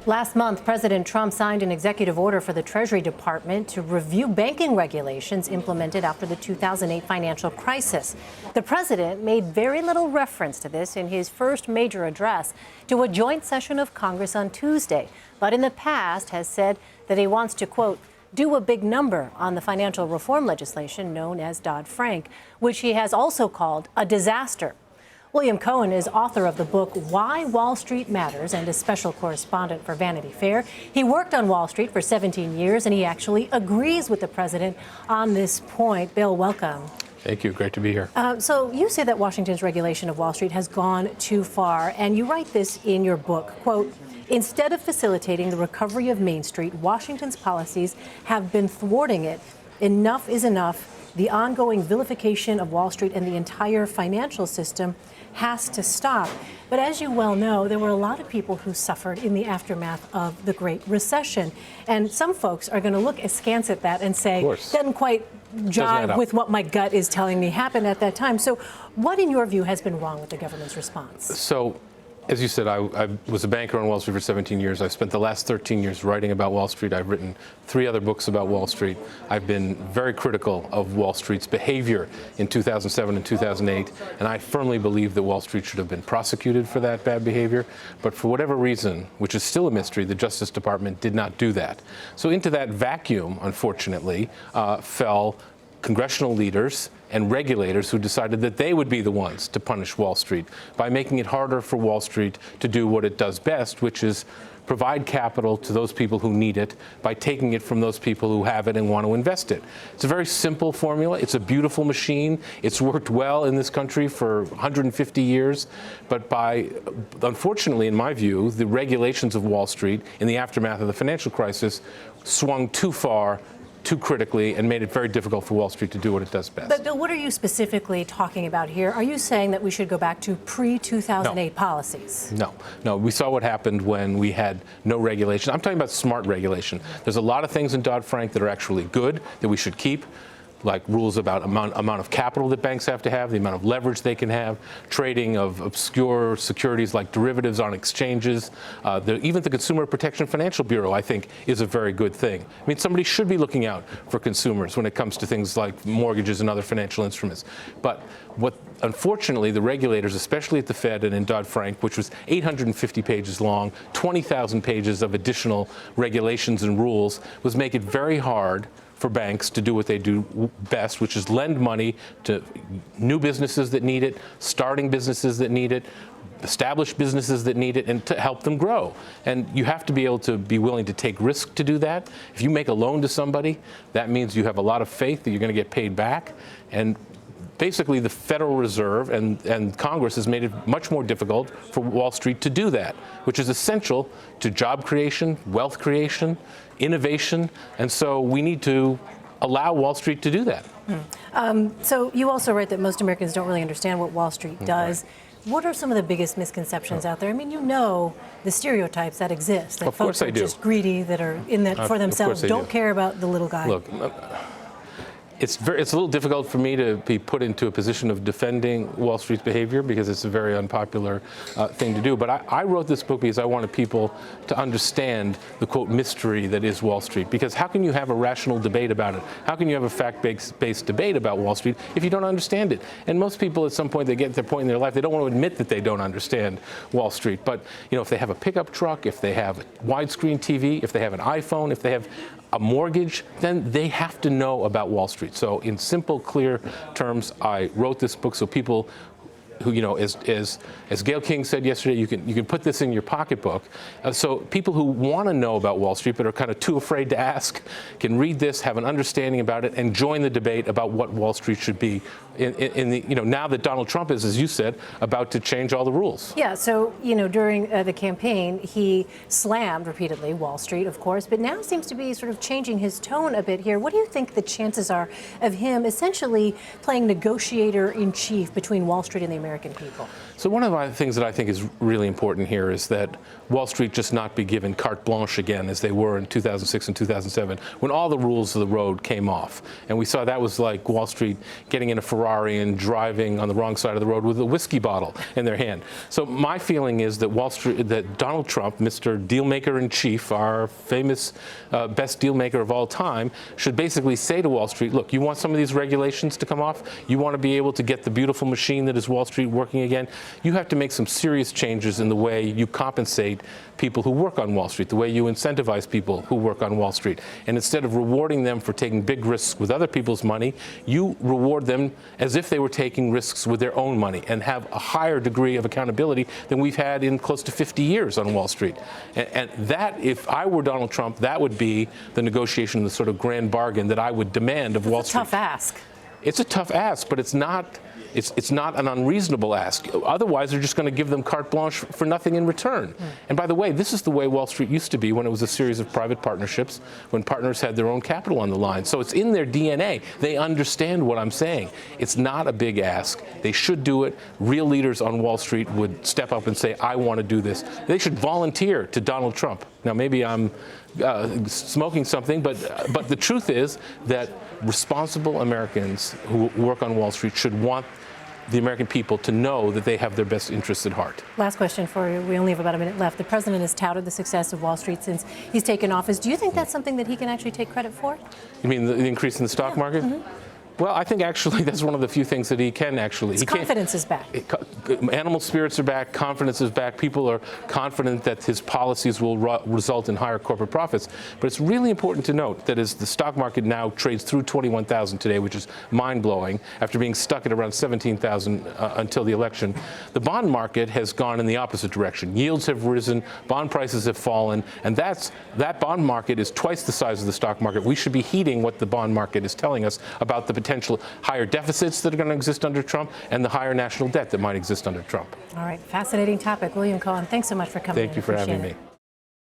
Last month, President Trump signed an executive order for the Treasury Department to review banking regulations implemented after the 2008 financial crisis. The president made very little reference to this in his first major address to a joint session of Congress on Tuesday, but in the past has said that he wants to, quote, do a big number on the financial reform legislation known as Dodd-Frank, which he has also called a disaster. Bill Cohan is author of the book Why Wall Street Matters and a special correspondent for Vanity Fair. He worked on Wall Street for 17 years, and he actually agrees with the president on this point. Bill, welcome. Thank you. Great to be here. So you say that Washington's regulation of Wall Street has gone too far, and you write this in your book, quote, instead of facilitating the recovery of Main Street, Washington's policies have been thwarting it. Enough is enough. The ongoing vilification of Wall Street and the entire financial system has to stop. But as you well know, there were a lot of people who suffered in the aftermath of the Great Recession. And some folks are going to look askance at that and say, doesn't quite jive with what my gut is telling me happened at that time. So what, in your view, has been wrong with the government's response? So, as you said, I was a banker on Wall Street for 17 years. I've spent the last 13 years writing about Wall Street. I've written 3 other books about Wall Street. I've been very critical of Wall Street's behavior in 2007 and 2008, and I firmly believe that Wall Street should have been prosecuted for that bad behavior. But for whatever reason, which is still a mystery, the Justice Department did not do that. So into that vacuum, unfortunately, fell congressional leaders and regulators who decided that they would be the ones to punish Wall Street by making it harder for Wall Street to do what it does best, which is provide capital to those people who need it by taking it from those people who have it and want to invest it. It's a very simple formula. It's a beautiful machine. It's worked well in this country for 150 years. But unfortunately, in my view, the regulations of Wall Street in the aftermath of the financial crisis swung too far, too critically, and made it very difficult for Wall Street to do what it does best. But Bill, what are you specifically talking about here? Are you saying that we should go back to pre-2008 policies? No. We saw what happened when we had no regulation. I'm talking about smart regulation. There's a lot of things in Dodd-Frank that are actually good, that we should keep, like rules about amount of capital that banks have to have, the amount of leverage they can have, trading of obscure securities like derivatives on exchanges. Even the Consumer Protection Financial Bureau, I think, is a very good thing. I mean, somebody should be looking out for consumers when it comes to things like mortgages and other financial instruments. But unfortunately, the regulators, especially at the Fed and in Dodd-Frank, which was 850 pages long, 20,000 pages of additional regulations and rules, was make it very hard for banks to do what they do best, which is lend money to new businesses that need it, starting businesses that need it, established businesses that need it, and to help them grow. And you have to be able to be willing to take risk to do that. If you make a loan to somebody, that means you have a lot of faith that you're going to get paid back. And basically, the Federal Reserve and Congress has made it much more difficult for Wall Street to do that, which is essential to job creation, wealth creation, innovation. And so we need to allow Wall Street to do that. So you also write that most Americans don't really understand what Wall Street does. Right. What are some of the biggest misconceptions out there? I mean, you know the stereotypes that exist, that folks are just greedy, that are in that for themselves, don't care about the little guy. Look, it's a little difficult for me to be put into a position of defending Wall Street's behavior because it's a very unpopular thing to do. But I wrote this book because I wanted people to understand the, quote, mystery that is Wall Street. Because how can you have a rational debate about it? How can you have a fact-based debate about Wall Street if you don't understand it? And most people, at some point, they get to their point in their life, they don't want to admit that they don't understand Wall Street. But, you know, if they have a pickup truck, if they have a widescreen TV, if they have an iPhone, if they have a mortgage, then they have to know about Wall Street. So in simple, clear terms, I wrote this book so people who, you know, as Gayle King said yesterday, you can put this in your pocketbook. So people who want to know about Wall Street but are kind of too afraid to ask can read this, have an understanding about it, and join the debate about what Wall Street should be in the, you know, now that Donald Trump is, as you said, about to change all the rules. Yeah, so, you know, during the campaign, he slammed repeatedly Wall Street, of course, but now seems to be sort of changing his tone a bit here. What do you think the chances are of him essentially playing negotiator in chief between Wall Street and the American people? So one of the things that I think is really important here is that Wall Street just not be given carte blanche again as they were in 2006 and 2007 when all the rules of the road came off. And we saw that was like Wall Street getting in a Ferrari and driving on the wrong side of the road with a whiskey bottle in their hand. So my feeling is that that Donald Trump, Mr. Dealmaker in Chief, our famous best deal maker of all time, should basically say to Wall Street, look, you want some of these regulations to come off? You want to be able to get the beautiful machine that is Wall Street working again? You have to make some serious changes in the way you compensate people who work on Wall Street, the way you incentivize people who work on Wall Street. And instead of rewarding them for taking big risks with other people's money, you reward them as if they were taking risks with their own money and have a higher degree of accountability than we've had in close to 50 years on Wall Street. And that, if I were Donald Trump, that would be the negotiation, the sort of grand bargain that I would demand of Wall Street. Tough ask. It's a tough ask, but it's not an unreasonable ask. Otherwise, they're just going to give them carte blanche for nothing in return. And by the way, this is the way Wall Street used to be when it was a series of private partnerships, when partners had their own capital on the line. So it's in their DNA. They understand what I'm saying. It's not a big ask. They should do it. Real leaders on Wall Street would step up and say, I want to do this. They should volunteer to Donald Trump. Now, maybe I'm smoking something, but the truth is that responsible Americans who work on Wall Street should want the American people to know that they have their best interests at heart. Last question for you. We only have about a minute left. The president has touted the success of Wall Street since he's taken office. Do you think that's something that he can actually take credit for? You mean the increase in the stock market? Well, I think actually that's one of the few things that he can actually. His confidence is back. Animal spirits are back. Confidence is back. People are confident that his policies will result in higher corporate profits. But it's really important to note that as the stock market now trades through 21,000 today, which is mind-blowing, after being stuck at around 17,000 until the election, the bond market has gone in the opposite direction. Yields have risen, bond prices have fallen, and that bond market is twice the size of the stock market. We should be heeding what the bond market is telling us about the potential higher deficits that are going to exist under Trump and the higher national debt that might exist under Trump. All right, fascinating topic. William Cohan, thanks so much for coming in. Thank you for having me.